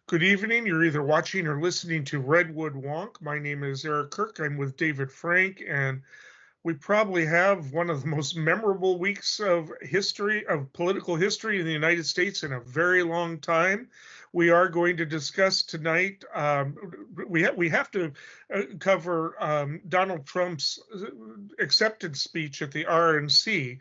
Good evening. You're either watching or listening to Redwood Wonk. My name is Eric Kirk. I'm with David Frank, and we probably have one of the most memorable weeks of history, of political history in the United States in a very long time. We are going to discuss tonight. We have to cover Donald Trump's acceptance speech at the RNC.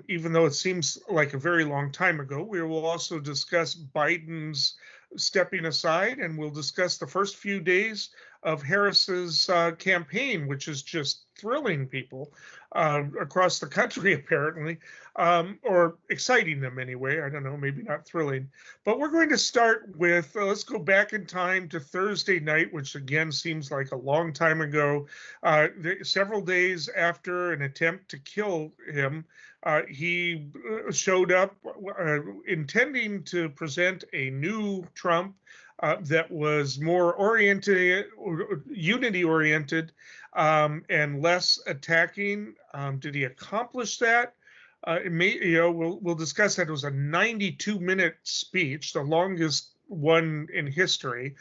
Even though it seems like a very long time ago, we will also discuss Biden's stepping aside, and we'll discuss the first few days of Harris's campaign, which is just thrilling people across the country, apparently, or exciting them anyway. I don't know, maybe not thrilling. But we're going to start with let's go back in time to Thursday night, which again seems like a long time ago. Several days after an attempt to kill him, he showed up intending to present a new Trump that was more oriented, unity oriented, and less attacking. Did he accomplish that? We'll discuss that. It was a 92-minute speech, the longest one in history,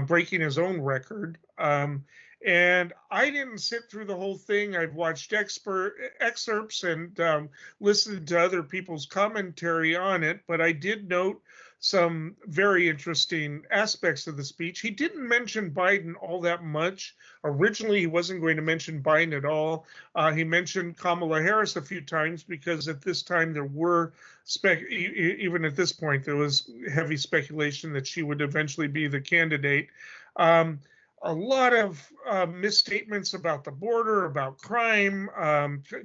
breaking his own record. And I didn't sit through the whole thing. I've watched excerpts and listened to other people's commentary on it, but I did note some very interesting aspects of the speech. He didn't mention Biden all that much. Originally, he wasn't going to mention Biden at all. He mentioned Kamala Harris a few times because at this time there were, even at this point, there was heavy speculation that she would eventually be the candidate. A lot of misstatements about the border, about crime,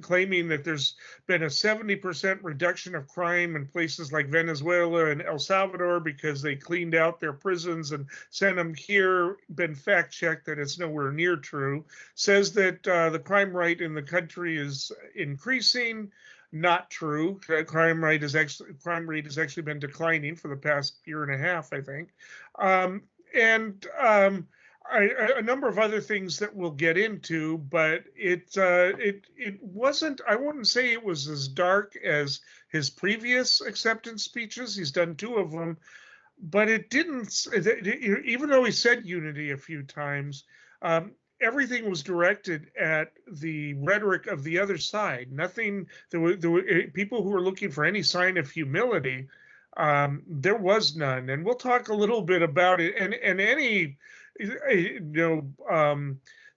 claiming that there's been a 70% reduction of crime in places like Venezuela and El Salvador because they cleaned out their prisons and sent them here. Been fact checked that it's nowhere near true. Says that the crime rate in the country is increasing. Not true. Crime rate has actually been declining for the past year and a half, I think. A number of other things that we'll get into, but it wasn't. I wouldn't say it was as dark as his previous acceptance speeches. He's done two of them, but it didn't. Even though he said unity a few times, everything was directed at the rhetoric of the other side. Nothing. There were people who were looking for any sign of humility. There was none, and we'll talk a little bit about it. And any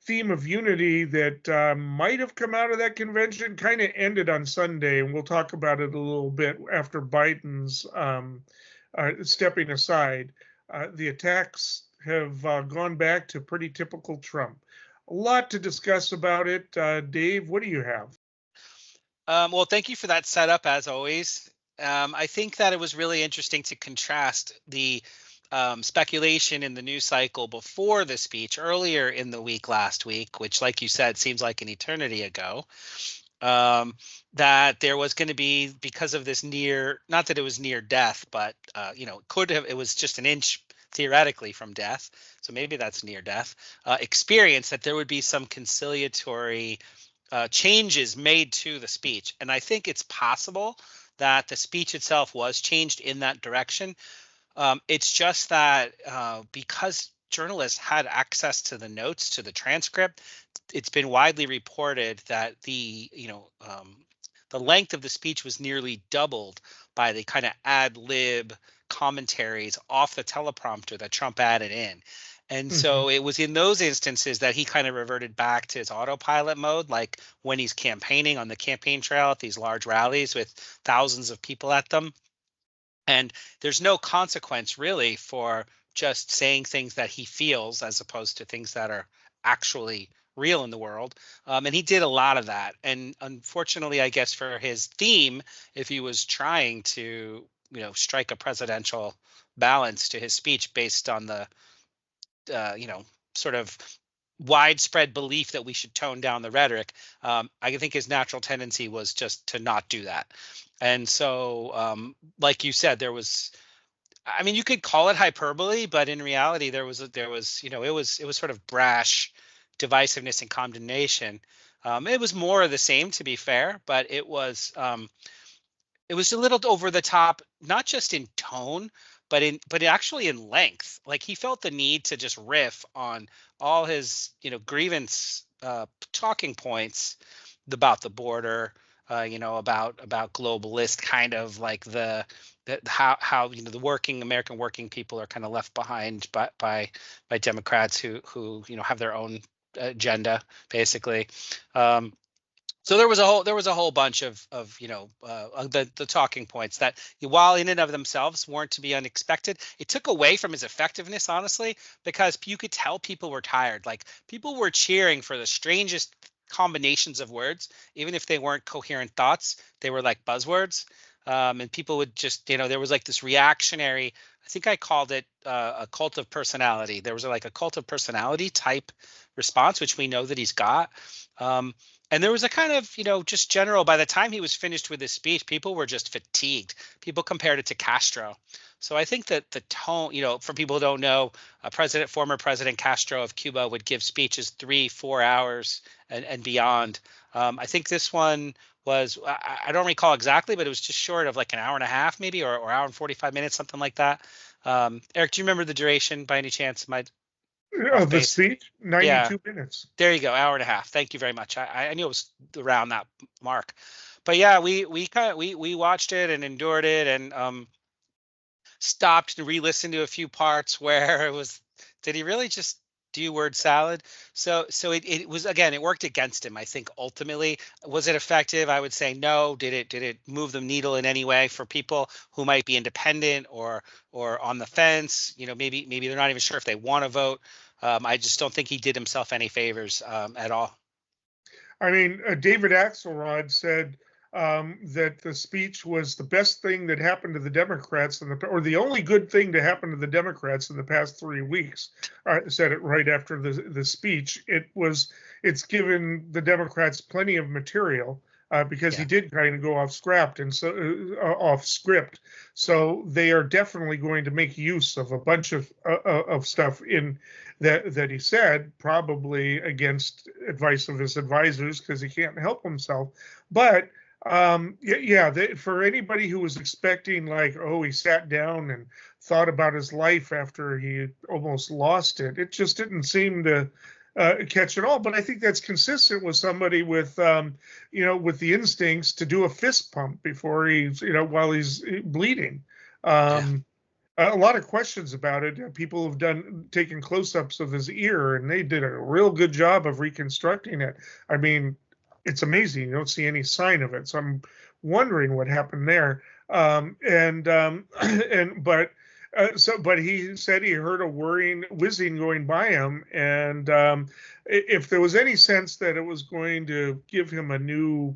theme of unity that might have come out of that convention kind of ended on Sunday, and we'll talk about it a little bit after Biden's stepping aside. The attacks have gone back to pretty typical Trump. A lot to discuss about it. Dave, what do you have? Well, thank you for that setup, as always. I think that it was really interesting to contrast the speculation in the news cycle before the speech earlier in the week last week, which, like you said, seems like an eternity ago, that there was going to be, because of this not that it was near death, but it was just an inch theoretically from death, so maybe that's near death experience, that there would be some conciliatory changes made to the speech. And I think it's possible that the speech itself was changed in that direction. It's just that because journalists had access to the notes, to the transcript, it's been widely reported that the length of the speech was nearly doubled by the kind of ad lib commentaries off the teleprompter that Trump added in. And so it was in those instances that he kind of reverted back to his autopilot mode, like when he's campaigning on the campaign trail at these large rallies with thousands of people at them. And there's no consequence really for just saying things that he feels as opposed to things that are actually real in the world. And he did a lot of that. And unfortunately, I guess for his theme, if he was trying to, strike a presidential balance to his speech based on the, sort of widespread belief that we should tone down the rhetoric, I think his natural tendency was just to not do that. And so, like you said, there was, I mean, you could call it hyperbole, but in reality, it was sort of brash divisiveness and condemnation. It was more of the same, to be fair, but it was a little over the top, not just in tone, but actually in length. Like he felt the need to just riff on all his grievance talking points about the border, about globalist kind of like how the American working people are kind of left behind by Democrats who have their own agenda basically. So there was a whole bunch of the talking points that, while in and of themselves weren't to be unexpected, it took away from his effectiveness, honestly, because you could tell people were tired. Like people were cheering for the strangest combinations of words, even if they weren't coherent thoughts. They were like buzzwords, and people would just there was like this reactionary. I think I called it a cult of personality. There was like a cult of personality type response, which we know that he's got. And there was a kind of, just general, by the time he was finished with his speech, people were just fatigued. People compared it to Castro. So I think that the tone, for people who don't know, former President Castro of Cuba would give speeches 3-4 hours and beyond. I think this one was, I don't recall exactly, but it was just short of like an hour and a half maybe, or hour and 45 minutes, something like that. Eric, do you remember the duration by any chance? Of the speech, Yeah. 92 minutes. There you go, hour and a half. Thank you very much. I knew it was around that mark, but yeah, we watched it and endured it, and stopped and re-listened to a few parts where it was, did he really just do word salad? So it was, again, it worked against him. I think ultimately, was it effective? I would say no. Did it move the needle in any way for people who might be independent or on the fence? Maybe they're not even sure if they want to vote. I just don't think he did himself any favors at all. I mean, David Axelrod said that the speech was the best thing that happened to the Democrats or the only good thing to happen to the Democrats in the past 3 weeks. Said it right after the speech. It's given the Democrats plenty of material. Because he did kind of go off script, so they are definitely going to make use of a bunch of stuff in that he said, probably against advice of his advisors because he can't help himself. But for anybody who was expecting like, oh, he sat down and thought about his life after he almost lost it, it just didn't seem to catch it all. But I think that's consistent with somebody with with the instincts to do a fist pump before he's while he's bleeding. A lot of questions about it. People have taken close-ups of his ear, and they did a real good job of reconstructing it. I mean, it's amazing. You don't see any sign of it. So I'm wondering what happened there. But he said he heard a whizzing going by him, and if there was any sense that it was going to give him a new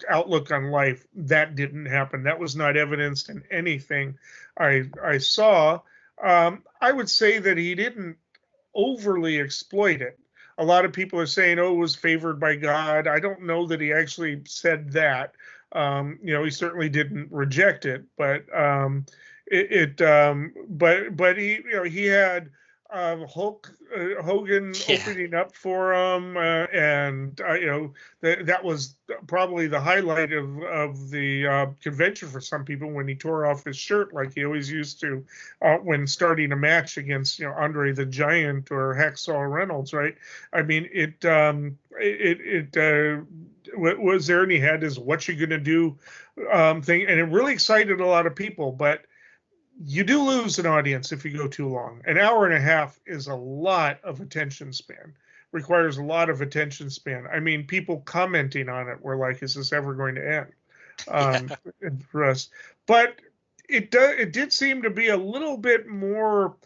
outlook on life, that didn't happen. That was not evidenced in anything I saw. I would say that he didn't overly exploit it. A lot of people are saying, "Oh, it was favored by God." I don't know that he actually said that. He certainly didn't reject it, but but he had Hogan opening up for him, and that was probably the highlight of the convention for some people, when he tore off his shirt like he always used to when starting a match against Andre the Giant or Hacksaw Reynolds, right? I mean, was there, and he had his "what you gonna do" thing, and it really excited a lot of people. But you do lose an audience if you go too long. An hour and a half is a lot of attention span, requires a lot of attention span. I mean, people commenting on it were like, is this ever going to end? For us. But it did seem to be a little bit more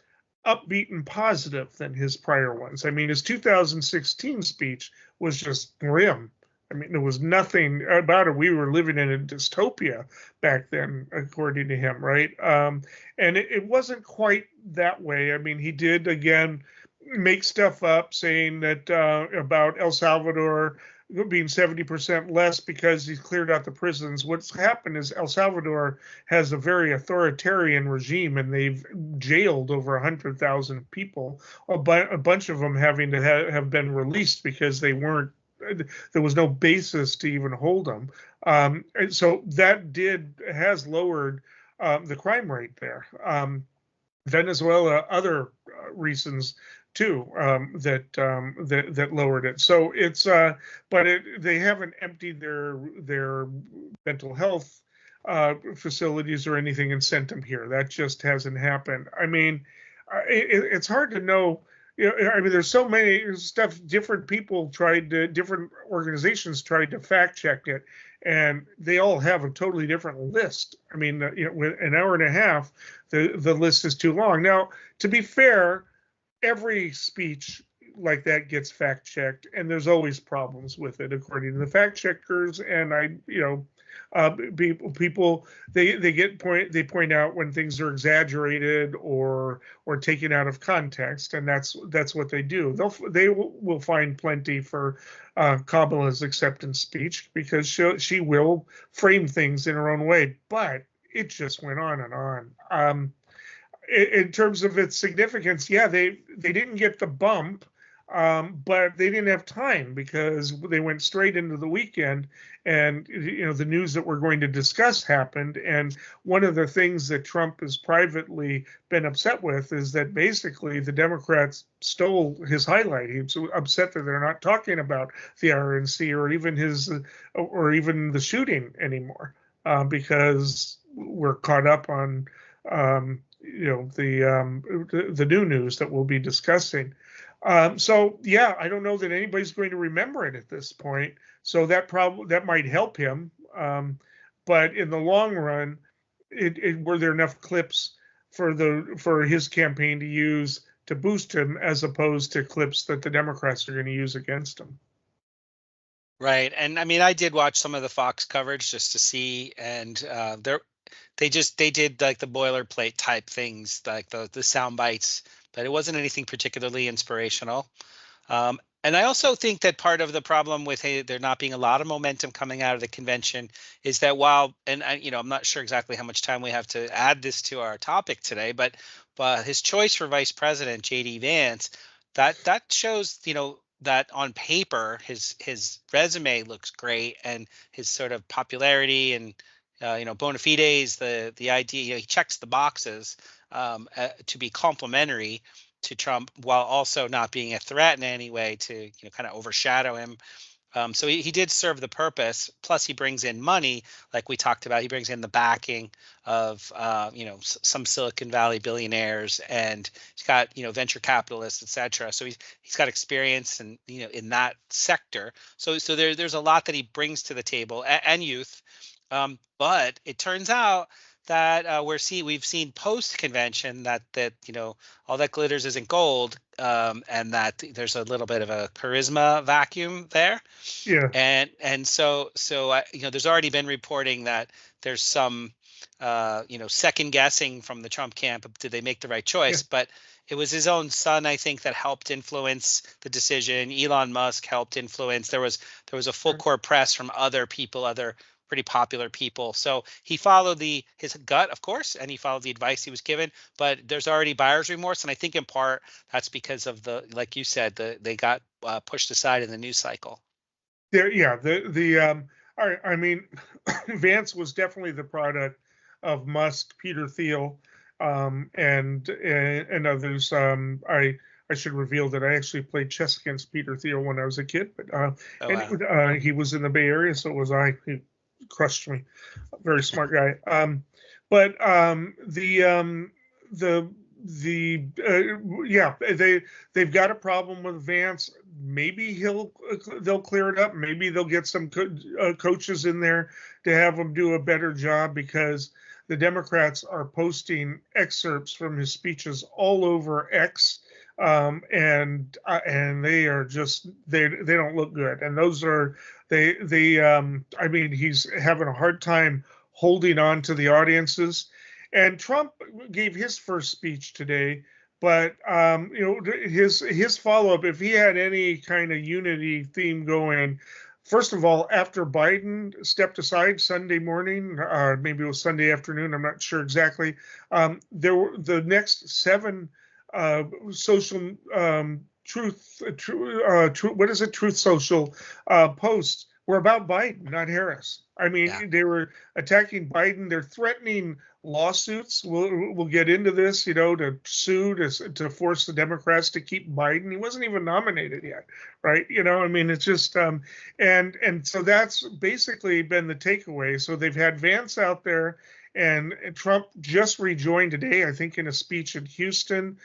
upbeat and positive than his prior ones. I mean, his 2016 speech was just grim. I mean, there was nothing about it. We were living in a dystopia back then, according to him, right? And it wasn't quite that way. I mean, he did, again, make stuff up, saying that about El Salvador being 70% less because he's cleared out the prisons. What's happened is El Salvador has a very authoritarian regime, and they've jailed over 100,000 people, a bunch of them having to have been released because there was no basis to even hold them. And so that has lowered the crime rate there. Venezuela, other reasons too, that lowered it. So it's but they haven't emptied their mental health facilities or anything and sent them here. That just hasn't happened. I mean, it's hard to know. You know, I mean, there's so many stuff. Different organizations tried to fact check it, and they all have a totally different list. I mean, with an hour and a half, the list is too long. Now, to be fair, every speech like that gets fact checked, and there's always problems with it, according to the fact checkers. And people they point out when things are exaggerated or taken out of context, and that's what they do. They will find plenty for Kamala's acceptance speech, because she will frame things in her own way, but it just went on and on. In terms of its significance, yeah, they didn't get the bump, but they didn't have time because they went straight into the weekend, and the news that we're going to discuss happened. And one of the things that Trump has privately been upset with is that basically the Democrats stole his highlight. He's upset that they're not talking about the RNC or even the shooting anymore, because we're caught up on the new news that we'll be discussing. So yeah, I don't know that anybody's going to remember it at this point. So that might help him. But in the long run, were there enough clips for his campaign to use to boost him, as opposed to clips that the Democrats are going to use against him? Right. And I mean, I did watch some of the Fox coverage just to see, and they did like the boilerplate type things, like the sound bites, but it wasn't anything particularly inspirational. And I also think that part of the problem with there not being a lot of momentum coming out of the convention is that I'm not sure exactly how much time we have to add this to our topic today, but his choice for vice president, J.D. Vance, that shows, that on paper his resume looks great, and his sort of popularity and bona fides, the idea, he checks the boxes to be complementary to Trump, while also not being a threat in any way to kind of overshadow him. So he did serve the purpose. Plus, he brings in money, like we talked about. He brings in the backing of some Silicon Valley billionaires, and he's got venture capitalists, etc. So he's got experience in that sector. So there's a lot that he brings to the table, and youth. But it turns out that we've seen post convention that all that glitters isn't gold, and that there's a little bit of a charisma vacuum there. Yeah. And so there's already been reporting that there's some second guessing from the Trump camp. Did they make the right choice? Yeah. But it was his own son, I think, that helped influence the decision. Elon Musk helped influence. There was a full court press from other people, other pretty popular people. So he followed his gut, of course, and he followed the advice he was given. But there's already buyer's remorse, and I think in part that's because of like you said, they got pushed aside in the news cycle. I mean, Vance was definitely the product of Musk, Peter Thiel, and others. I should reveal that I actually played chess against Peter Thiel when I was a kid, but he was in the Bay Area, so was I. He crushed me. Very smart guy. They've got a problem with Vance. Maybe they'll clear it up. Maybe they'll get some coaches in there to have him do a better job, because the Democrats are posting excerpts from his speeches all over X, and they are just they don't look good. And those are I mean, he's having a hard time holding on to the audiences. And Trump gave his first speech today, but his follow-up, if he had any kind of unity theme going, first of all, after Biden stepped aside Sunday morning, maybe it was Sunday afternoon, I'm not sure exactly, there were the next 7 social Truth Social posts were about Biden, not Harris. I Yeah. mean, they were attacking Biden. They're threatening lawsuits. We'll get into this, to sue to force the Democrats to keep Biden. He wasn't even nominated yet, right? I mean, it's just and so that's basically been the takeaway. So they've had Vance out there, and Trump just rejoined today, I think, in a speech in Houston.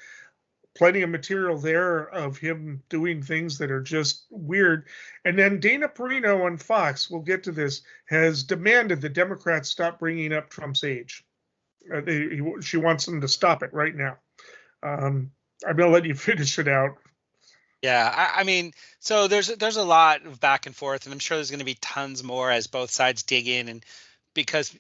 Plenty of material there of him doing things that are just weird. And then Dana Perino on Fox, we'll get to this, has demanded the Democrats stop bringing up Trump's age. She wants them to stop it right now. I'm going to let you finish it out. Yeah, I mean, so there's a lot of back and forth, and I'm sure there's going to be tons more as both sides dig in, and because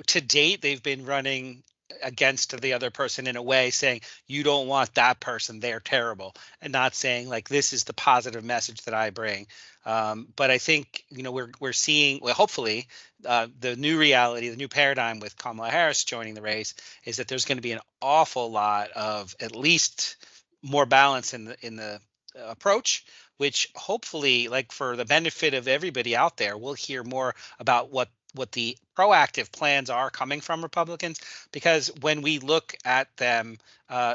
to date they've been running against the other person in a way, saying you don't want that person, they're terrible, and not saying like this is the positive message that I bring. But I think we're seeing, well, hopefully the new reality, the new paradigm with Kamala Harris joining the race is that there's going to be an awful lot of at least more balance in the approach, which hopefully, like for the benefit of everybody out there, we'll hear more about what the proactive plans are coming from Republicans. Because when we look at them,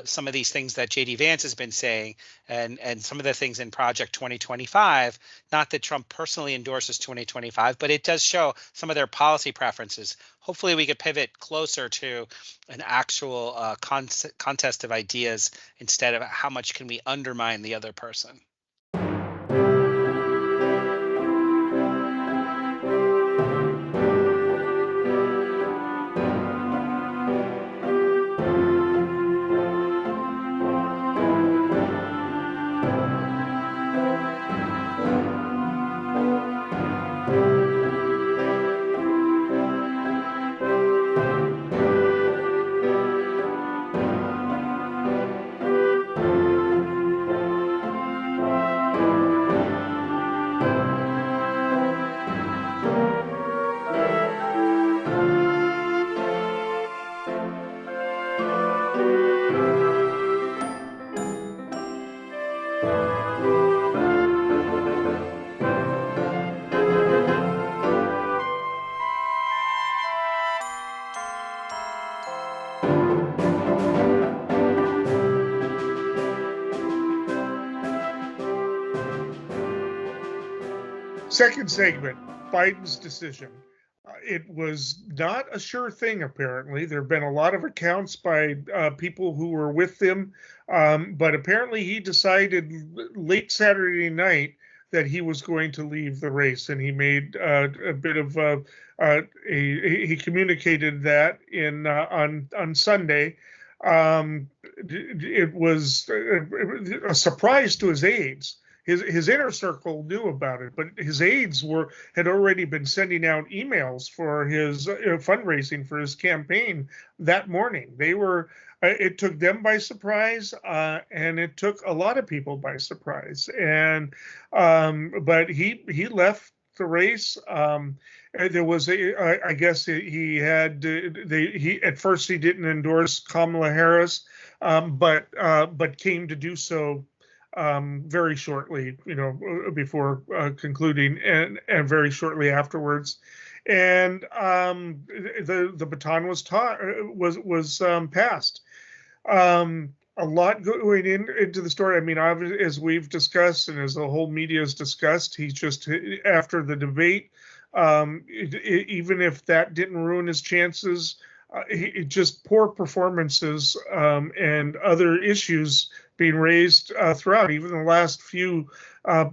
some of these things that JD Vance has been saying, and some of the things in Project 2025, not that Trump personally endorses 2025, but it does show some of their policy preferences. Hopefully we could pivot closer to an actual contest of ideas instead of how much can we undermine the other person. Second segment, Biden's decision. It was not a sure thing, apparently. There have been a lot of accounts by people who were with him, but apparently he decided late Saturday night that he was going to leave the race, and he made a bit of he communicated that on Sunday. It was a surprise to his aides. His inner circle knew about it, but his aides had already been sending out emails for his fundraising for his campaign that morning. It took them by surprise, and it took a lot of people by surprise. And but he left the race. There was I guess he had he at first he didn't endorse Kamala Harris, but came to do so very shortly, before concluding, and very shortly afterwards. And the baton was passed. A lot going into the story. I mean, as we've discussed, and as the whole media has discussed, he just, after the debate, even if that didn't ruin his chances, just poor performances and other issues being raised throughout, even the last few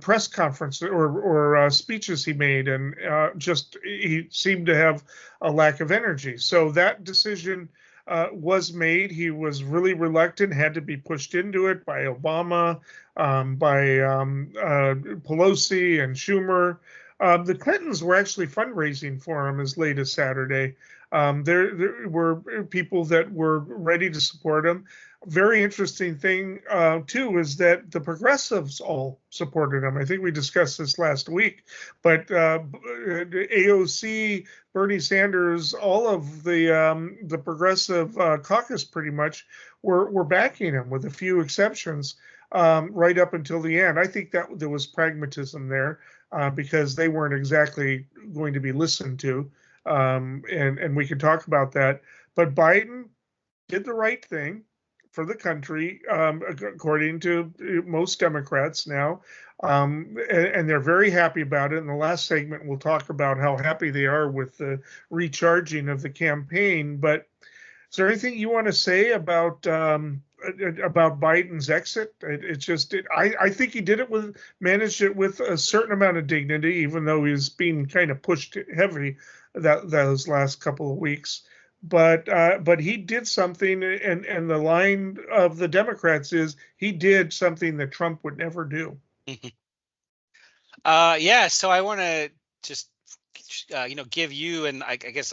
press conferences or speeches he made, and he seemed to have a lack of energy. So that decision was made. He was really reluctant, had to be pushed into it by Obama, by Pelosi and Schumer. The Clintons were actually fundraising for him as late as Saturday. There were people that were ready to support him. Very interesting thing, too, is that the progressives all supported him. I think we discussed this last week, but AOC, Bernie Sanders, all of the progressive caucus pretty much were backing him, with a few exceptions, right up until the end. I think that there was pragmatism there. because they weren't exactly going to be listened to. And we can talk about that. But Biden did the right thing for the country, according to most Democrats now. And they're very happy about it. In the last segment, we'll talk about how happy they are with the recharging of the campaign. But is there anything you want to say about Biden's exit? I think he did it managed it with a certain amount of dignity, even though he's being kind of pushed heavy those last couple of weeks. But he did something, and the line of the Democrats is he did something that Trump would never do. Yeah, so I want to just give you, and I guess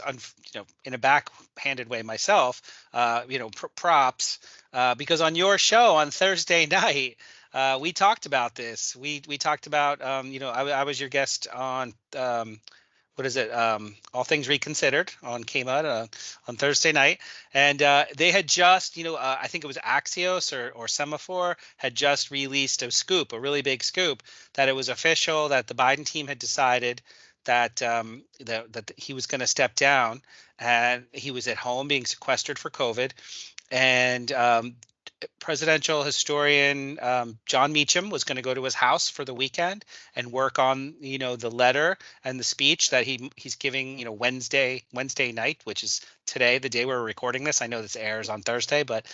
in a backhanded way myself, props, because on your show on Thursday night, we talked about this. We talked about I was your guest on what is it? All Things Reconsidered came out on Thursday night, and they had just, I think it was Axios or Semaphore had just released a scoop, a really big scoop, that it was official that the Biden team had decided that that he was going to step down, and he was at home being sequestered for COVID, and presidential historian John Meacham was going to go to his house for the weekend and work on the letter and the speech that he's giving Wednesday night, which is today, the day we're recording this. I know this airs on Thursday, but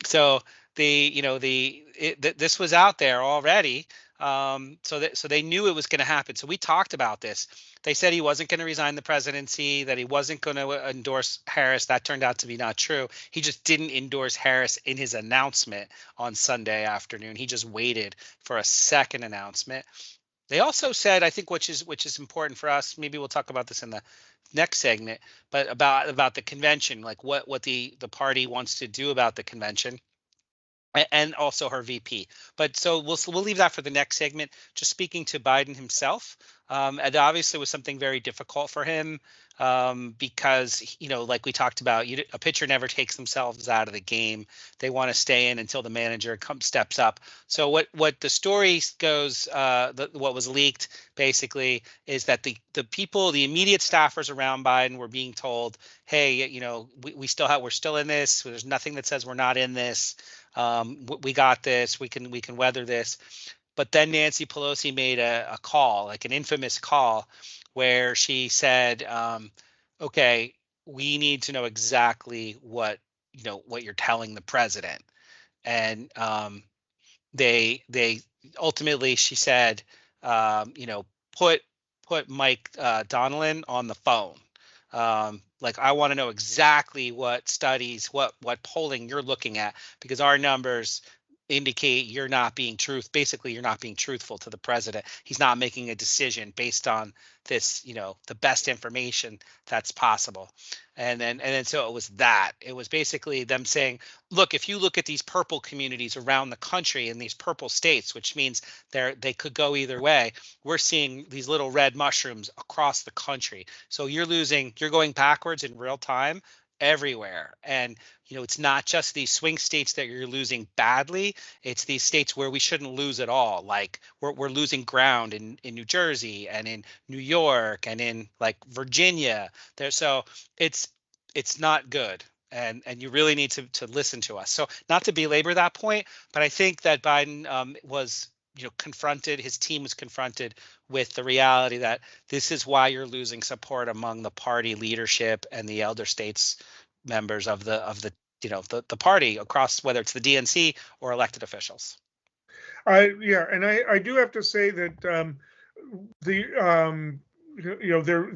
so this was out there already. So they knew it was going to happen. So we talked about this. They said he wasn't going to resign the presidency, that he wasn't going to endorse Harris. That turned out to be not true. He just didn't endorse Harris in his announcement on Sunday afternoon. He just waited for a second announcement. They also said, I think, which is important for us. Maybe we'll talk about this in the next segment, but about the convention, like what the party wants to do about the convention, and also her VP. But so we'll leave that for the next segment. Just speaking to Biden himself, it obviously was something very difficult for him, because like we talked about, a pitcher never takes themselves out of the game. They want to stay in until the manager steps up. So what the story goes, what was leaked basically is that the people, the immediate staffers around Biden, were being told, hey, we're still in this. There's nothing that says we're not in this. We got this. We can weather this. But then Nancy Pelosi made a call, like an infamous call, where she said, "Okay, we need to know exactly what you're telling the president." And they ultimately, she said, put Mike Donilon on the phone. Like, I want to know exactly what studies, what polling you're looking at, because our numbers indicate you're not being truthful to the president. He's not making a decision based on this, the best information that's possible. And then so it was basically them saying, look, if you look at these purple communities around the country in these purple states, which means they could go either way, we're seeing these little red mushrooms across the country. So you're going backwards in real time everywhere. And it's not just these swing states that you're losing badly. It's these states where we shouldn't lose at all. Like we're losing ground in New Jersey and in New York and in like Virginia. So it's not good. And you really need to listen to us. So not to belabor that point, but I think that Biden was confronted, his team was confronted with the reality that this is why you're losing support among the party leadership and the elder states members of the party across, whether it's the DNC or elected officials. I do have to say that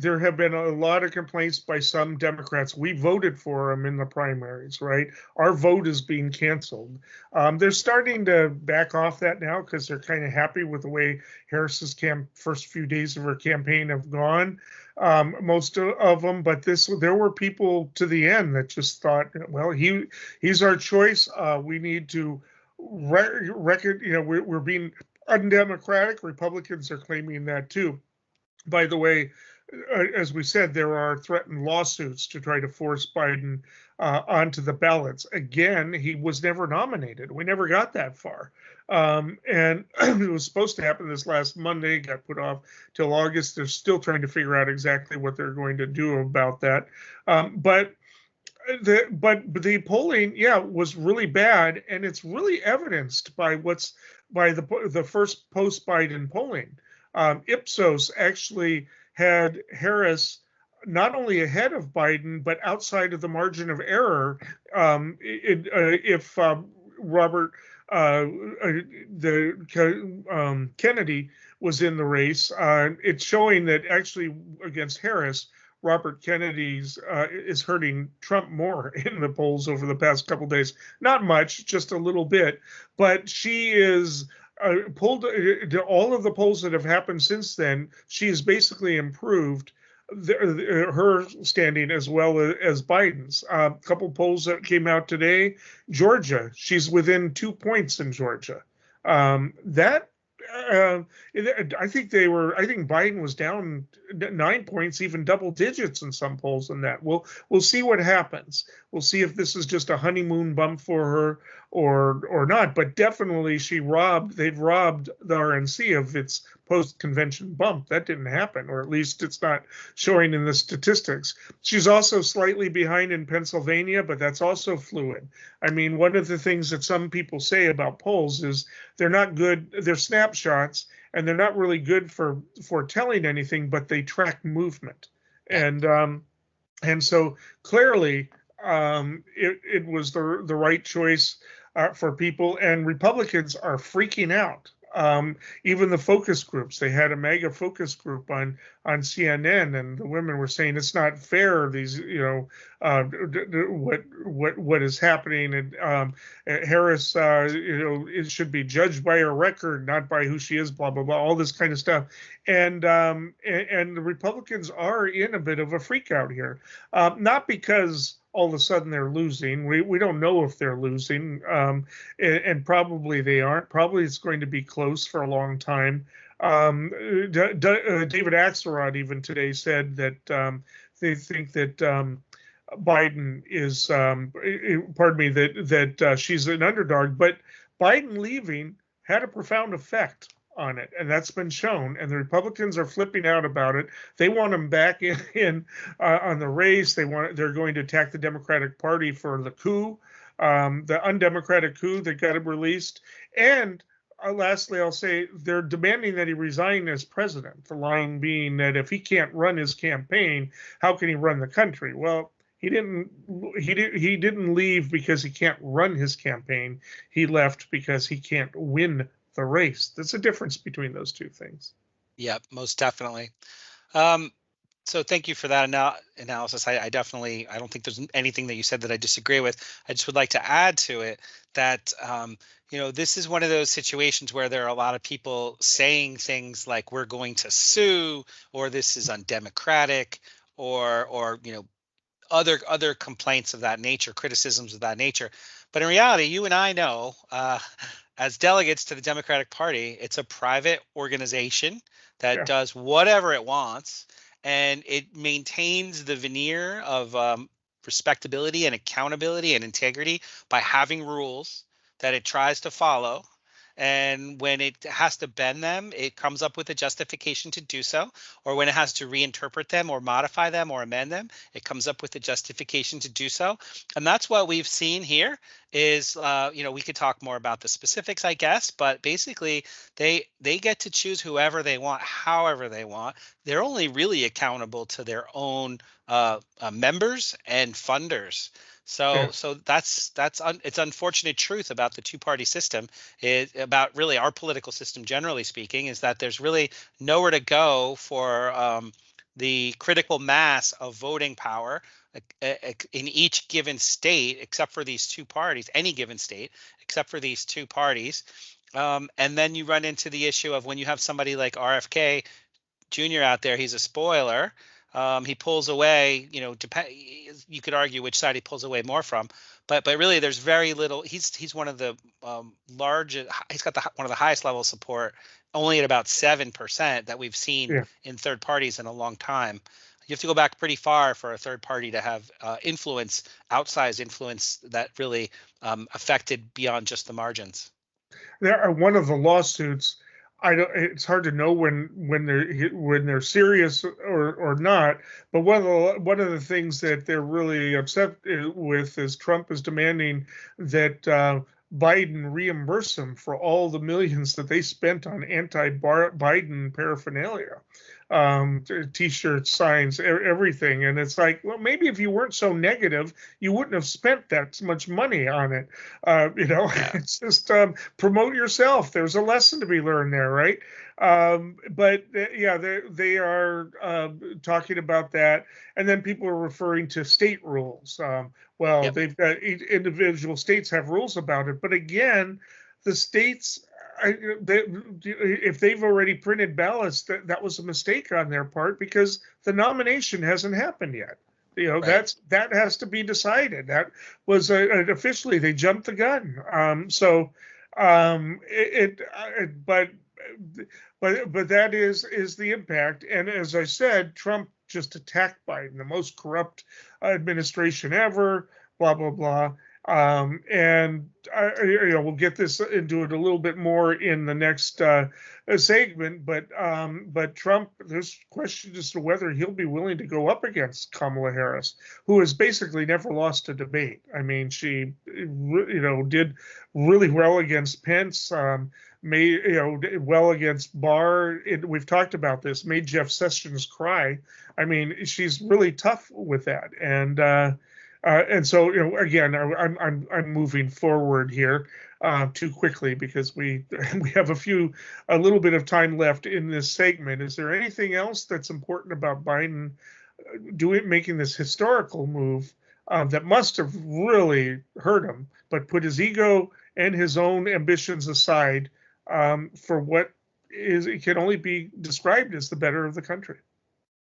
there have been a lot of complaints by some Democrats. We voted for him in the primaries, right? Our vote is being canceled. They're starting to back off that now because they're kind of happy with the way Harris's first few days of her campaign have gone. Most of them, but there were people to the end that just thought, well, he's our choice. We need to we're being undemocratic. Republicans are claiming that too. By the way, as we said, there are threatened lawsuits to try to force Biden onto the ballots. Again, he was never nominated. We never got that far. And it was supposed to happen this last Monday, got put off till August. They're still trying to figure out exactly what they're going to do about that. But the polling, yeah, was really bad, and it's really evidenced by the first post Biden polling. Ipsos actually had Harris not only ahead of Biden but outside of the margin of error. If Robert Kennedy was in the race, it's showing that actually against Harris, Robert Kennedy's is hurting Trump more in the polls over the past couple of days. Not much, just a little bit, but she is pulled all of the polls that have happened since then. She has basically improved her standing as well as Biden's. A couple polls that came out today, Georgia, she's within 2 points in Georgia. That uh, I think Biden was down 9 points, even double digits in some polls in that. We'll see what happens. We'll see if this is just a honeymoon bump for her or not. But definitely they've robbed the RNC of its post-convention bump. That didn't happen, or at least it's not showing in the statistics. She's also slightly behind in Pennsylvania, but that's also fluid. I mean, one of the things that some people say about polls is they're not good, they're snapshots, and they're not really good for foretelling anything, but they track movement. And so clearly, it was the right choice for people, and Republicans are freaking out. Even the focus groups, they had a mega focus group on CNN, and the women were saying it's not fair. These, what is happening, and Harris, it should be judged by her record, not by who she is. Blah blah blah, all this kind of stuff, and the Republicans are in a bit of a freak out here, not because all of a sudden they're losing. We don't know if they're losing, and probably they aren't. Probably it's going to be close for a long time. David Axelrod even today said that they think that Biden is, pardon me, that she's an underdog, but Biden leaving had a profound effect on it, and that's been shown. And the Republicans are flipping out about it. They want him back in on the race. They're going to attack the Democratic Party for the coup, the undemocratic coup that got him released. And lastly, I'll say they're demanding that he resign as president. The line being that if he can't run his campaign, how can he run the country? Well, he didn't leave because he can't run his campaign. He left because he can't win the race. There's a difference between those two things. Yeah, most definitely. So thank you for that analysis. I definitely, I don't think there's anything that you said that I disagree with. I just would like to add to it that, this is one of those situations where there are a lot of people saying things like we're going to sue, or this is undemocratic, or other complaints of that nature, criticisms of that nature. But in reality, you and I know, as delegates to the Democratic Party, it's a private organization that does whatever it wants, and it maintains the veneer of respectability and accountability and integrity by having rules that it tries to follow. And when it has to bend them, it comes up with a justification to do so. Or when it has to reinterpret them or modify them or amend them, it comes up with a justification to do so. And that's what we've seen here is, we could talk more about the specifics, I guess, but basically they get to choose whoever they want, however they want. They're only really accountable to their own members and funders. So it's unfortunate truth about the two-party system, about really our political system, generally speaking, is that there's really nowhere to go for the critical mass of voting power in each given state, except for these two parties, any given state, except for these two parties. And then you run into the issue of when you have somebody like RFK Jr. out there, he's a spoiler. He pulls away, you could argue which side he pulls away more from, but really there's very little. He's one of the largest. He's got one of the highest level of support only at about 7% that we've seen Yeah. in third parties in a long time. You have to go back pretty far for a third party to have influence, outsized influence that really affected beyond just the margins. There are one of the lawsuits. I don't. It's hard to know when they're serious or not. But one of the things that they're really upset with is Trump is demanding that Biden reimburse them for all the millions that they spent on anti-Biden paraphernalia, T-shirts, signs, everything. And it's like, well, maybe if you weren't so negative, you wouldn't have spent that much money on it. Yeah. It's just promote yourself. There's a lesson to be learned there, right? But yeah, they are talking about that, and then people are referring to state rules. Well, Yep. they've got individual states have rules about it, but again, the states. If they've already printed ballots, that was a mistake on their part because the nomination hasn't happened yet. Right. That has to be decided. That was officially they jumped the gun. So but that is the impact. And as I said, Trump just attacked Biden, the most corrupt administration ever. Blah blah blah. And we'll get this into it a little bit more in the next segment. But Trump, there's question as to whether he'll be willing to go up against Kamala Harris, who has basically never lost a debate. I mean, she did really well against Pence. Made well against Barr. We've talked about this. Made Jeff Sessions cry. I mean, she's really tough with that, and so again, I'm moving forward here too quickly because we have a little bit of time left in this segment. Is there anything else that's important about Biden making this historical move that must have really hurt him, but put his ego and his own ambitions aside for what it can only be described as the better of the country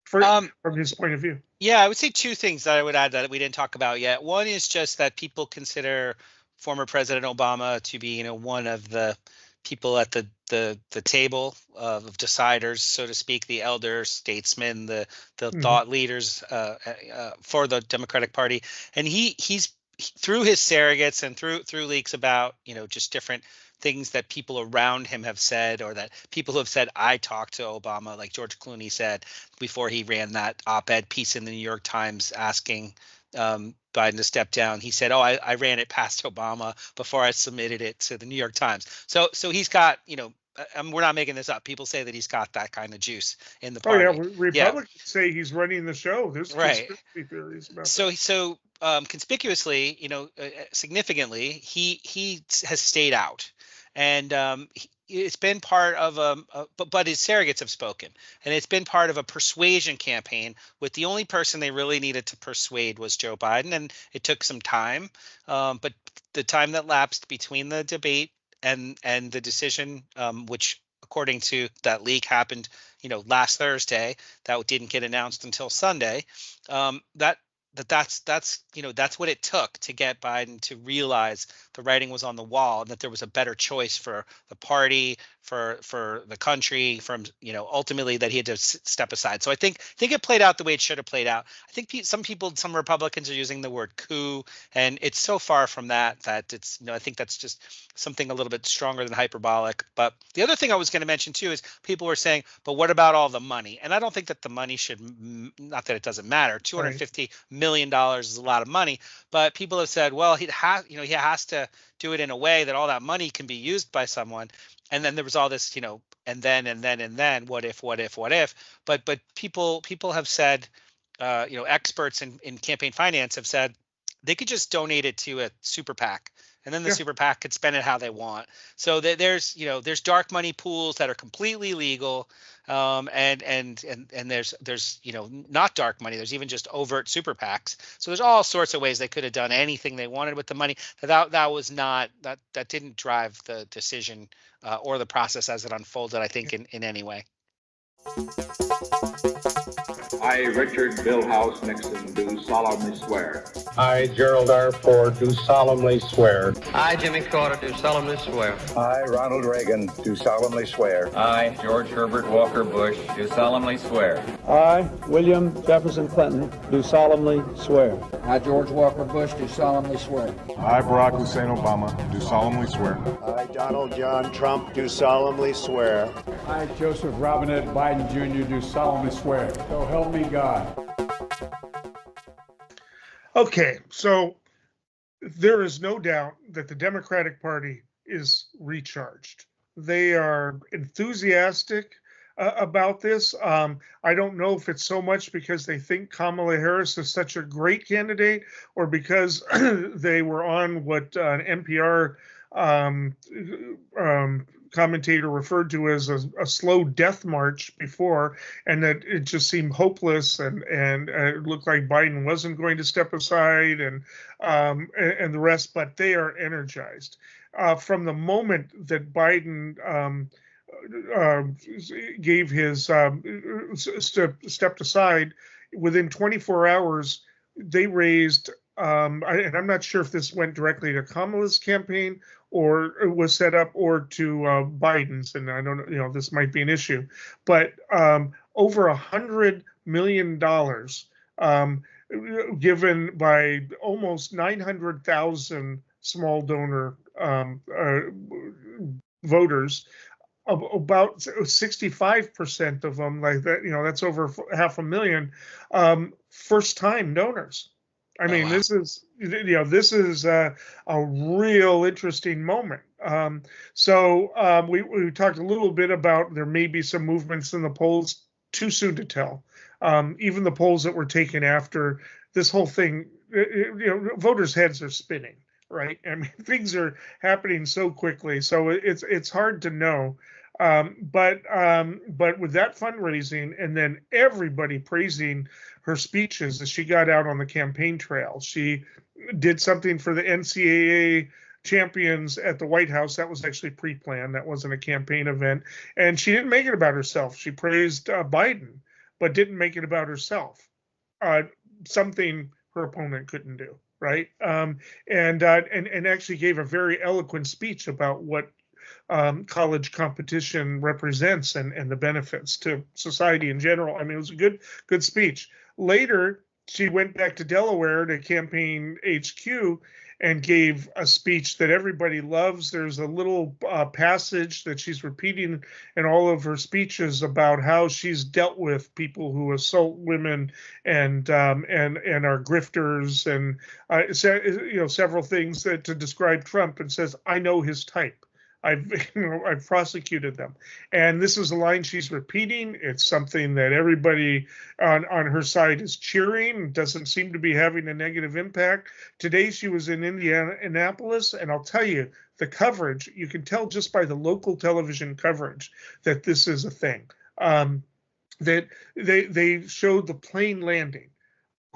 from his point of view? Yeah, I would say two things that I would add that we didn't talk about yet. One is just that people consider former President Obama to be, one of the people at the table of deciders, so to speak, the elder statesmen, the thought leaders for the Democratic Party, and he's through his surrogates and through leaks about just different things that people around him have said, or that people have said, I talked to Obama, like George Clooney said before he ran that op-ed piece in the New York Times asking Biden to step down. He said, "Oh, I ran it past Obama before I submitted it to the New York Times." So he's got, we're not making this up. People say that he's got that kind of juice in the Oh yeah, party. Yeah, Republicans say he's running the show. There's right. conspiracy theories about So conspicuously, significantly, he has stayed out, and it's been part of but his surrogates have spoken, and it's been part of a persuasion campaign with the only person they really needed to persuade was Joe Biden, and it took some time, but the time that lapsed between the debate and the decision, which according to that leak happened, last Thursday, that didn't get announced until Sunday, that's what it took to get Biden to realize the writing was on the wall and that there was a better choice for the party, for the country, from ultimately that he had to step aside. So I think it played out the way it should have played out. I think some Republicans are using the word coup, and it's so far from that it's I think that's just something a little bit stronger than hyperbolic. But the other thing I was going to mention too is people were saying, but what about all the money? And I don't think that the money should, not that it doesn't matter. $250 million is a lot of money, but people have said, well, he has to do it in a way that all that money can be used by someone. And then there was all this, and then what if, but people have said, experts in campaign finance have said they could just donate it to a super PAC, and then the super PAC could spend it how they want. So there's dark money pools that are completely legal, and there's not dark money. There's even just overt super PACs. So there's all sorts of ways they could have done anything they wanted with the money. That was not that didn't drive the decision or the process as it unfolded, I think, in any way. I, Richard Milhouse Nixon, do solemnly swear. I, Gerald R. Ford, do solemnly swear. I, Jimmy Carter, do solemnly swear. I, Ronald Reagan, do solemnly swear. I, George Herbert Walker Bush, do solemnly swear. I, William Jefferson Clinton, do solemnly swear. I, George Walker Bush, do solemnly swear. I, Barack Hussein Obama, do solemnly swear. I, Donald John Trump, do solemnly swear. I, Joseph Robinette Biden Jr., do solemnly swear. So help me God. Okay, so there is no doubt that the Democratic Party is recharged. They are enthusiastic about this. I don't know if it's so much because they think Kamala Harris is such a great candidate or because they were on what an NPR commentator referred to as a slow death march before, and that it just seemed hopeless, and it looked like Biden wasn't going to step aside, and the rest. But they are energized from the moment that Biden gave his stepped aside. Within 24 hours, they raised. And I'm not sure if this went directly to Kamala's campaign or it was set up or to Biden's, and I don't know, this might be an issue, but over $100 million given by almost 900,000 small donor voters. About 65% of them, like that, that's over 500,000 first-time donors. I mean, wow. This is a real interesting moment. We talked a little bit about there may be some movements in the polls. Too soon to tell. Even the polls that were taken after this whole thing, voters' heads are spinning, right? I mean, things are happening so quickly, so it's hard to know. But with that fundraising and then everybody praising her speeches as she got out on the campaign trail, she did something for the NCAA champions at the White House. That was actually pre-planned. That wasn't a campaign event. And she didn't make it about herself. She praised Biden, but didn't make it about herself. Something her opponent couldn't do, right? And actually gave a very eloquent speech about what college competition represents and the benefits to society in general. I mean, it was a good speech. Later, she went back to Delaware to campaign HQ and gave a speech that everybody loves. There's a little passage that she's repeating in all of her speeches about how she's dealt with people who assault women and are grifters and several things that to describe Trump, and says, "I know his type. I've prosecuted them." And this is a line she's repeating. It's something that everybody on her side is cheering. It doesn't seem to be having a negative impact. Today she was in Indianapolis, and I'll tell you, the coverage, you can tell just by the local television coverage that this is a thing. That they showed the plane landing,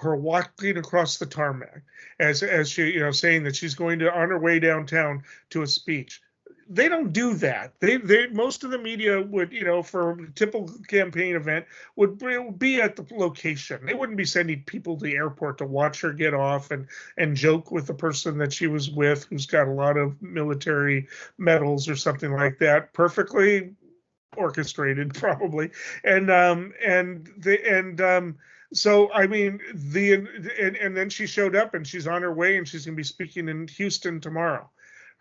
her walking across the tarmac as she, saying that she's going to on her way downtown to a speech. They don't do that. They most of the media would, for a typical campaign event, would be at the location. They wouldn't be sending people to the airport to watch her get off and joke with the person that she was with, who's got a lot of military medals or something like that. Perfectly orchestrated, probably. So I mean, and then she showed up and she's on her way and she's going to be speaking in Houston tomorrow.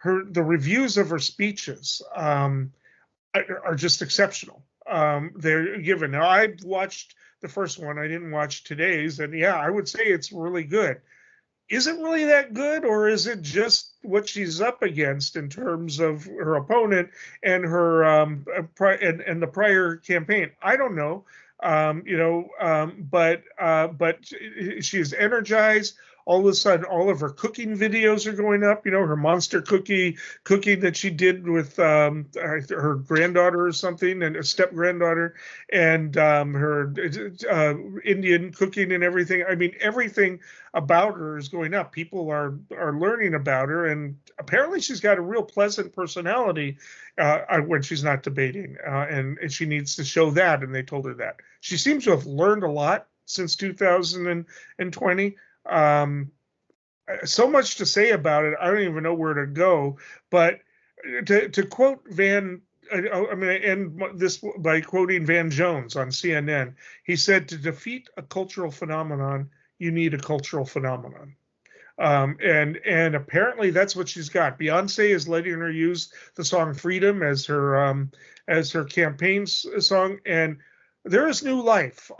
The reviews of her speeches are just exceptional. They're given. Now, I watched the first one. I didn't watch today's, and yeah, I would say it's really good. Is it really that good, or is it just what she's up against in terms of her opponent and her and the prior campaign? I don't know. But she is energized. All of a sudden, all of her cooking videos are going up. Her monster cooking that she did with her granddaughter or something, and a step granddaughter, and her Indian cooking and everything. I mean, everything about her is going up. People are learning about her, and apparently she's got a real pleasant personality when she's not debating, and she needs to show that. And they told her that. She seems to have learned a lot since 2020. So much to say about it. I don't even know where to go. But to quote I'm going to end this by quoting Van Jones on CNN. He said, "To defeat a cultural phenomenon, you need a cultural phenomenon." And apparently that's what she's got. Beyonce is letting her use the song "Freedom" as her campaign song, and there is new life.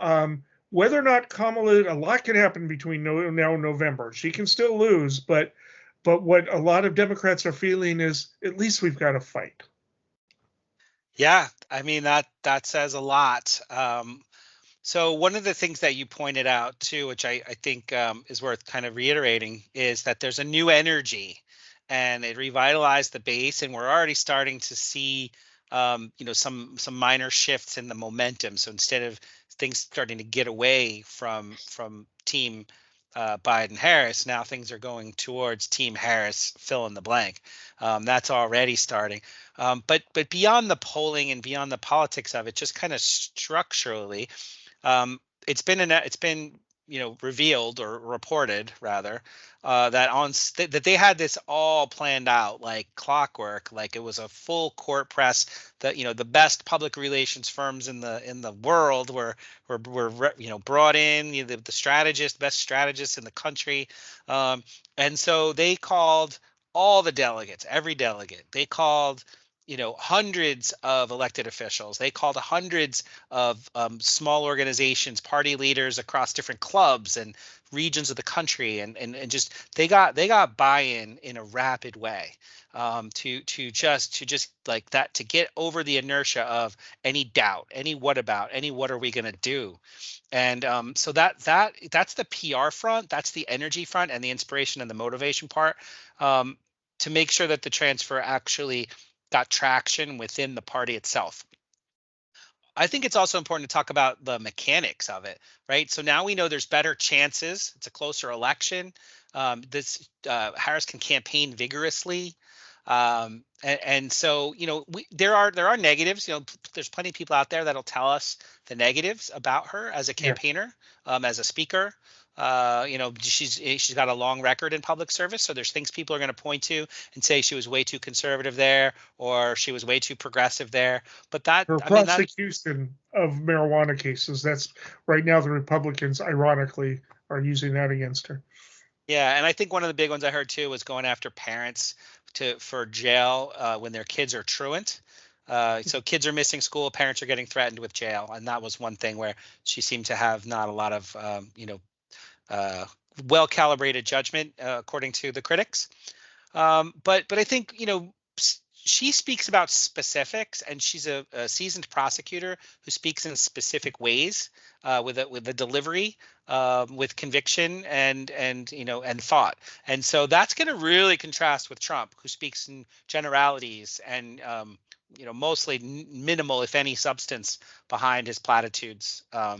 Whether or not Kamala, a lot can happen between now and November. She can still lose, but what a lot of Democrats are feeling is at least we've got a fight. Yeah, I mean that says a lot. So one of the things that you pointed out too, which I think is worth kind of reiterating, is that there's a new energy, and it revitalized the base, and we're already starting to see some minor shifts in the momentum. So instead of things starting to get away from team Biden Harris, now things are going towards team Harris, fill in the blank. That's already starting. But beyond the polling and beyond the politics of it, just kind of structurally, it's been revealed, or reported rather, that they had this all planned out like clockwork, like it was a full court press. That the best public relations firms in the world were brought in, the best strategists in the country, and so they called all the delegates, every delegate. They called hundreds of elected officials. They called hundreds of small organizations, party leaders across different clubs and regions of the country, and just they got buy-in in a rapid way, to just like that, to get over the inertia of any doubt, any what about, any what are we going to do. And so that's the PR front, that's the energy front, and the inspiration and the motivation part, to make sure that the transfer actually got traction within the party itself. I think it's also important to talk about the mechanics of it, right? So now we know there's better chances. It's a closer election. Harris can campaign vigorously. And so, there are negatives. There's plenty of people out there that'll tell us the negatives about her as a campaigner, as a speaker. She's got a long record in public service, so there's things people are going to point to and say she was way too conservative there, or she was way too progressive there. But her prosecution of marijuana cases, that's right now the Republicans, ironically, are using that against her. Yeah, and I think one of the big ones I heard too was going after parents for jail when their kids are truant. So kids are missing school, parents are getting threatened with jail, and that was one thing where she seemed to have not a lot of well-calibrated judgment, according to the critics. But I think she speaks about specifics, and she's a seasoned prosecutor who speaks in specific ways, with a delivery, with conviction and thought. And so that's going to really contrast with Trump, who speaks in generalities and mostly minimal, if any, substance behind his platitudes. So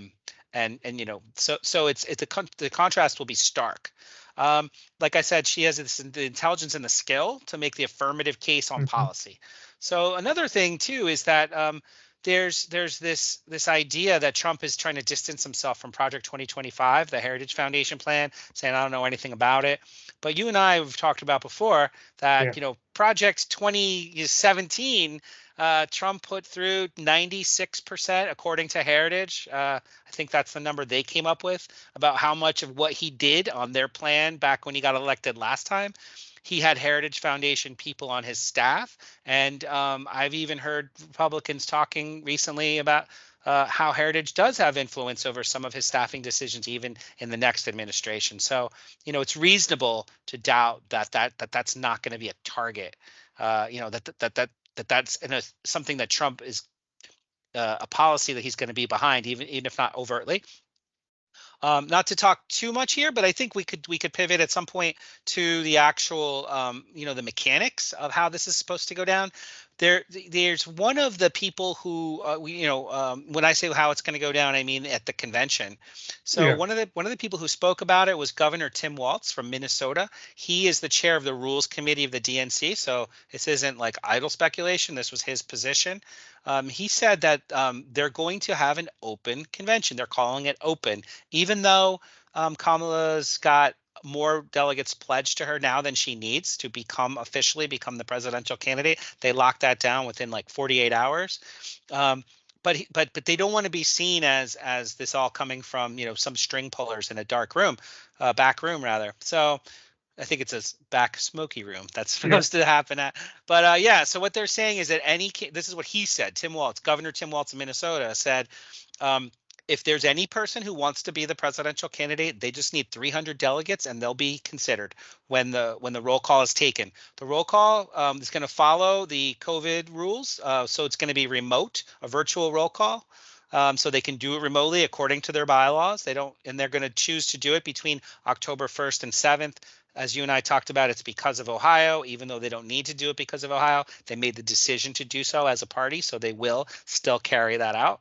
the contrast will be stark. Like I said, she has the intelligence and the skill to make the affirmative case on policy. So another thing too is that there's this idea that Trump is trying to distance himself from Project 2025, the Heritage Foundation plan, saying I don't know anything about it. But you and I have talked about before that Project 2017, Trump put through 96%, according to Heritage. I think that's the number they came up with about how much of what he did on their plan back when he got elected last time. He had Heritage Foundation people on his staff. And I've even heard Republicans talking recently about how Heritage does have influence over some of his staffing decisions, even in the next administration. So, it's reasonable to doubt that's not going to be a target, that's something that Trump is a policy that he's going to be behind, even if not overtly. Not to talk too much here, but I think we could pivot at some point to the actual, the mechanics of how this is supposed to go down. There's one of the people who, when I say how it's going to go down, I mean at the convention. So one of the people who spoke about it was Governor Tim Walz from Minnesota. He is the chair of the Rules Committee of the DNC. So this isn't like idle speculation. This was his position. He said that they're going to have an open convention. They're calling it open, even though Kamala's got more delegates pledged to her now than she needs to officially become the presidential candidate. They locked that down within like 48 hours. But they don't want to be seen as this all coming from some string pullers in a dark room, back room rather. So I think it's a back smoky room that's supposed to happen at. But yeah, so what they're saying is that this is what he said. Tim Walz, Governor Tim Walz of Minnesota, said if there's any person who wants to be the presidential candidate, they just need 300 delegates and they'll be considered when the roll call is taken. The roll call is going to follow the COVID rules, so it's going to be remote, a virtual roll call. So they can do it remotely according to their bylaws. They're going to choose to do it between October 1st and 7th. As you and I talked about, it's because of Ohio, even though they don't need to do it because of Ohio. They made the decision to do so as a party, so they will still carry that out.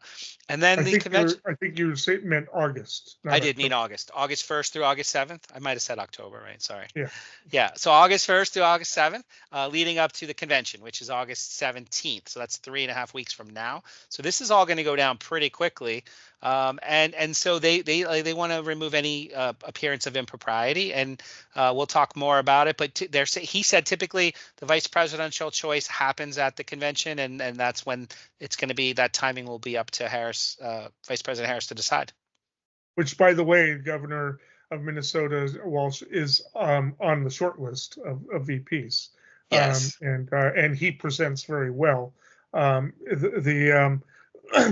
And then the convention. I think you meant August. I did mean August 1st through August 7th. I might have said October, right? Sorry. Yeah. Yeah. So August 1st through August 7th, leading up to the convention, which is August 17th. So that's 3.5 weeks from now. So this is all going to go down pretty quickly. And so they want to remove any appearance of impropriety, and we'll talk more about it. But he said typically the vice presidential choice happens at the convention, and that's when it's going to be, that timing will be up to Harris, Vice President Harris, to decide. Which, by the way, Governor of Minnesota Walsh is on the short list of VPs. Yes. And he presents very well.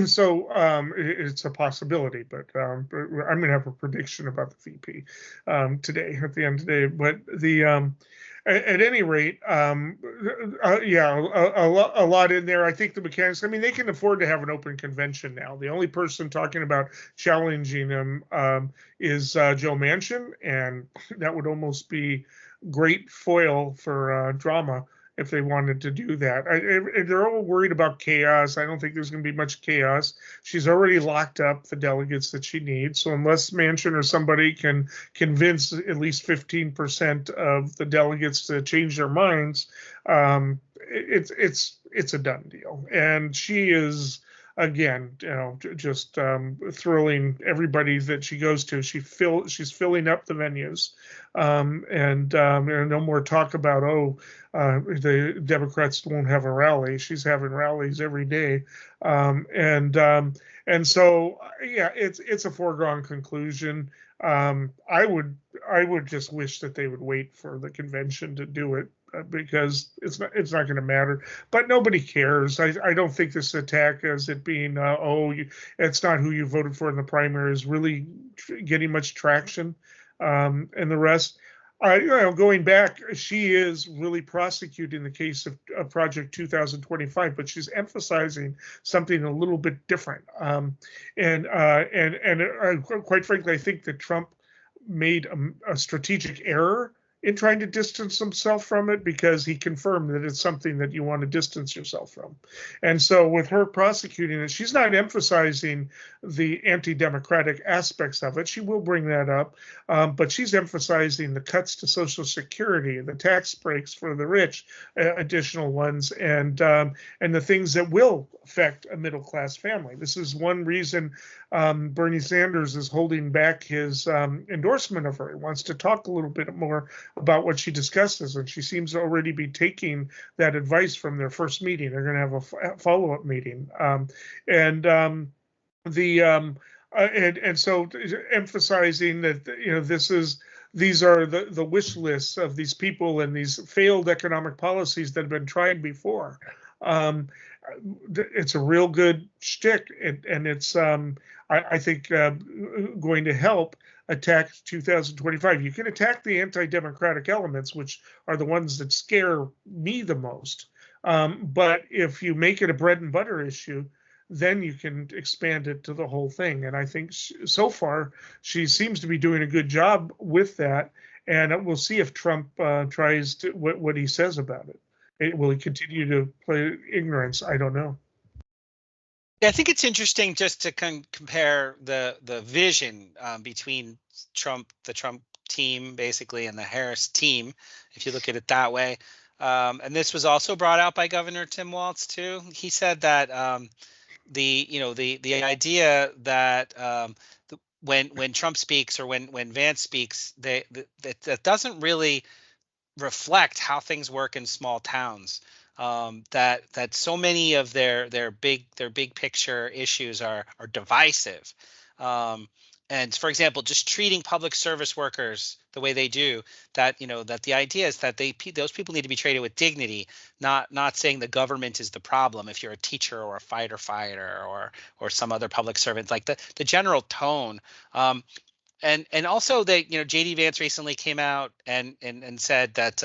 So it's a possibility, but I'm going to have a prediction about the VP today at the end of the day. But at any rate, a lot in there. I think the mechanics, I mean, they can afford to have an open convention now. The only person talking about challenging them is Joe Manchin, and that would almost be great foil for drama if they wanted to do that. They're all worried about chaos. I don't think there's going to be much chaos. She's already locked up the delegates that she needs. So unless Manchin or somebody can convince at least 15% of the delegates to change their minds, it's a done deal. And she is, again, just thrilling everybody that she goes to. She's filling up the venues, and no more talk about the Democrats won't have a rally. She's having rallies every day, and so yeah, it's a foregone conclusion. I would just wish that they would wait for the convention to do it, because it's not going to matter. But nobody cares. I don't think this attack as it being it's not who you voted for in the primary is really getting much traction, and the rest. Going back, she is really prosecuting the case of Project 2025, but she's emphasizing something a little bit different. And quite frankly, I think that Trump made a strategic error in trying to distance himself from it, because he confirmed that it's something that you want to distance yourself from. And so with her prosecuting it, she's not emphasizing the anti-democratic aspects of it. She will bring that up, but she's emphasizing the cuts to Social Security, the tax breaks for the rich, additional ones, and the things that will affect a middle-class family. This is one reason Bernie Sanders is holding back his endorsement of her. He wants to talk a little bit more about what she discusses, and she seems to already be taking that advice from their first meeting. They're going to have a follow-up meeting, and so emphasizing that these are the wish lists of these people and these failed economic policies that have been tried before. It's a real good shtick, and it's I think going to help attack 2025. You can attack the anti-democratic elements, which are the ones that scare me the most. But if you make it a bread and butter issue, then you can expand it to the whole thing. And I think so far she seems to be doing a good job with that. And we'll see if Trump tries to what he says about it. Will he continue to play ignorance? I don't know. Yeah, I think it's interesting just to compare the vision between the Trump team basically and the Harris team, if you look at it that way. And this was also brought out by Governor Tim Walz too. He said that the idea that when Trump speaks or when Vance speaks, that doesn't really reflect how things work in small towns. That so many of their big picture issues are divisive. And for example, just treating public service workers the way they do, that the idea is that those people need to be treated with dignity, not saying the government is the problem. If you're a teacher or a fighter or some other public servant, like the general tone. And also that JD Vance recently came out and said that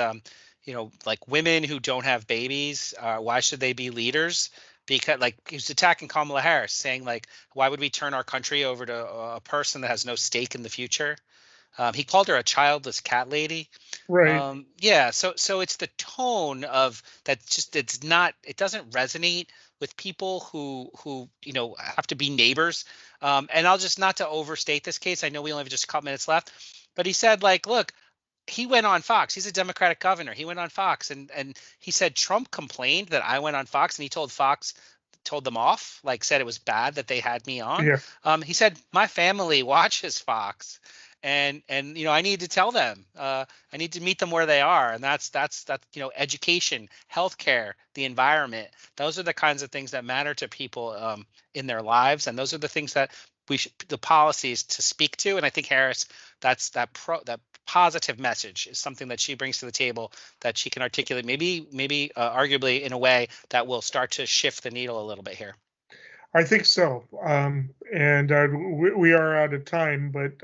like women who don't have babies, why should they be leaders? Because like he was attacking Kamala Harris, saying like, why would we turn our country over to a person that has no stake in the future? He called her a childless cat lady. Right. Yeah. So it's the tone of that. Just it doesn't resonate with people who have to be neighbors. And I'll just, not to overstate this case, I know we only have just a couple minutes left, but he said like, look, he went on Fox. He's a Democratic governor. He went on Fox and he said Trump complained that I went on Fox, and he told Fox, told them off, like said it was bad that they had me on. Yeah. He said my family watches Fox, and I need to tell them, I need to meet them where they are, and that's education, healthcare, the environment. Those are the kinds of things that matter to people in their lives, and those are the things that the policies to speak to. And I think Harris, that positive message is something that she brings to the table that she can articulate, maybe arguably in a way that will start to shift the needle a little bit here. I think so. And we are out of time, but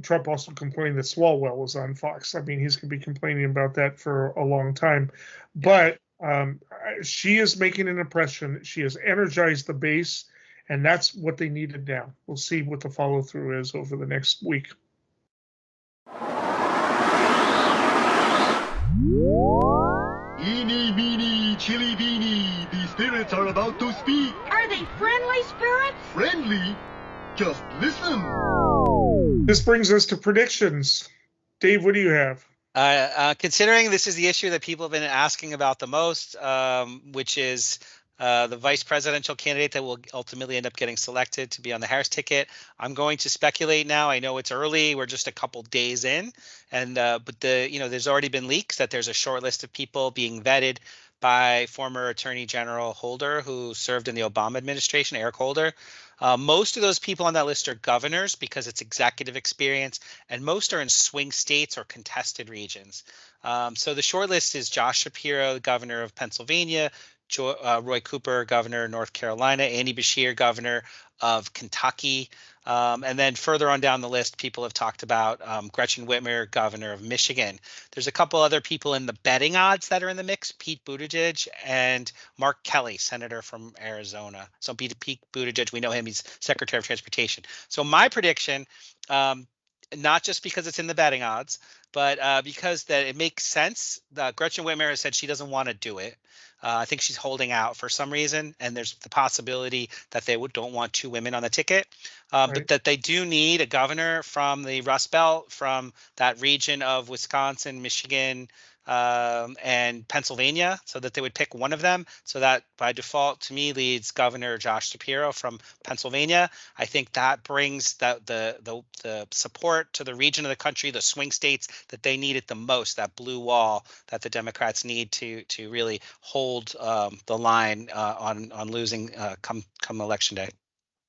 Trump also complained that Swalwell was on Fox. I mean, he's going to be complaining about that for a long time. But she is making an impression. She has energized the base, and that's what they needed now. We'll see what the follow through is over the next week. Eeny, meeny, chili beany, the spirits are about to speak. Are they friendly spirits? Friendly? Just listen. This brings us to predictions. Dave, what do you have? Considering this is the issue that people have been asking about the most, which is the vice presidential candidate that will ultimately end up getting selected to be on the Harris ticket, I'm going to speculate now. I know it's early; we're just a couple days in, and but there's already been leaks that there's a short list of people being vetted by former Attorney General Holder, who served in the Obama administration, Eric Holder. Most of those people on that list are governors because it's executive experience, and most are in swing states or contested regions. So the short list is Josh Shapiro, the governor of Pennsylvania, Roy Cooper, governor of North Carolina, Andy Beshear, governor of Kentucky. And then further on down the list, people have talked about Gretchen Whitmer, governor of Michigan. There's a couple other people in the betting odds that are in the mix, Pete Buttigieg and Mark Kelly, senator from Arizona. So Pete Buttigieg, we know him, he's Secretary of Transportation. So my prediction, not just because it's in the betting odds, but because that it makes sense. Gretchen Whitmer has said she doesn't want to do it. I think she's holding out for some reason, and there's the possibility that they don't want two women on the ticket, but that they do need a governor from the Rust Belt, from that region of Wisconsin, Michigan, and Pennsylvania, so that they would pick one of them. So that by default, to me, leads Governor Josh Shapiro from Pennsylvania. I think that brings the support to the region of the country, the swing states that they need it the most, that blue wall that the Democrats need to really hold the line on losing come election day.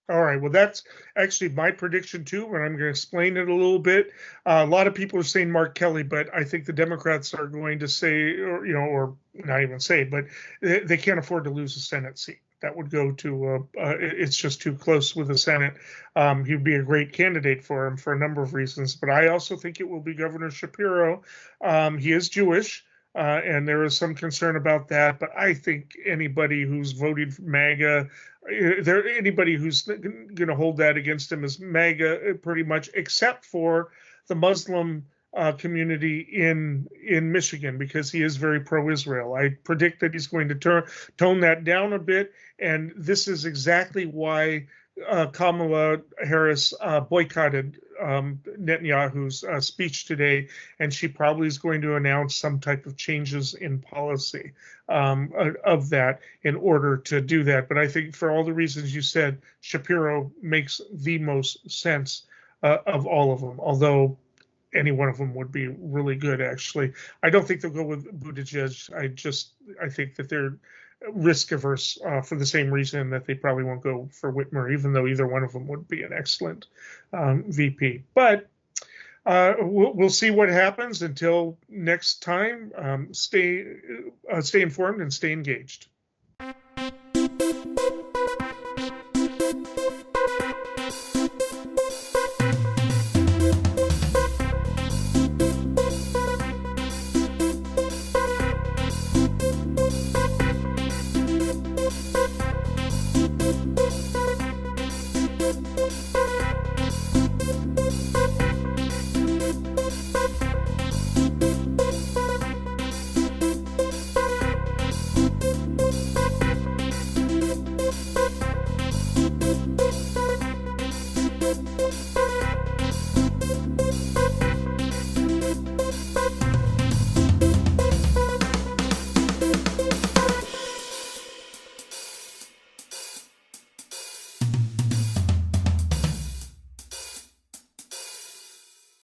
All right. Well, that's actually my prediction too, and I'm going to explain it a little bit. A lot of people are saying Mark Kelly, but I think the Democrats are going to say, or not even say, but they can't afford to lose a Senate seat. That would go to, it's just too close with the Senate. He would be a great candidate for him for a number of reasons, but I also think it will be Governor Shapiro. He is Jewish. And there is some concern about that, but I think anybody who's voted for MAGA, anybody who's going to hold that against him is MAGA pretty much, except for the Muslim community in Michigan, because he is very pro-Israel. I predict that he's going to tone that down a bit, and this is exactly why Kamala Harris boycotted Netanyahu's speech today, and she probably is going to announce some type of changes in policy of that in order to do that. But I think for all the reasons you said, Shapiro makes the most sense of all of them, although any one of them would be really good, actually. I don't think they'll go with Buttigieg. I think that they're risk averse for the same reason that they probably won't go for Whitmer, even though either one of them would be an excellent VP. But we'll see what happens. Until next time, stay informed and stay engaged.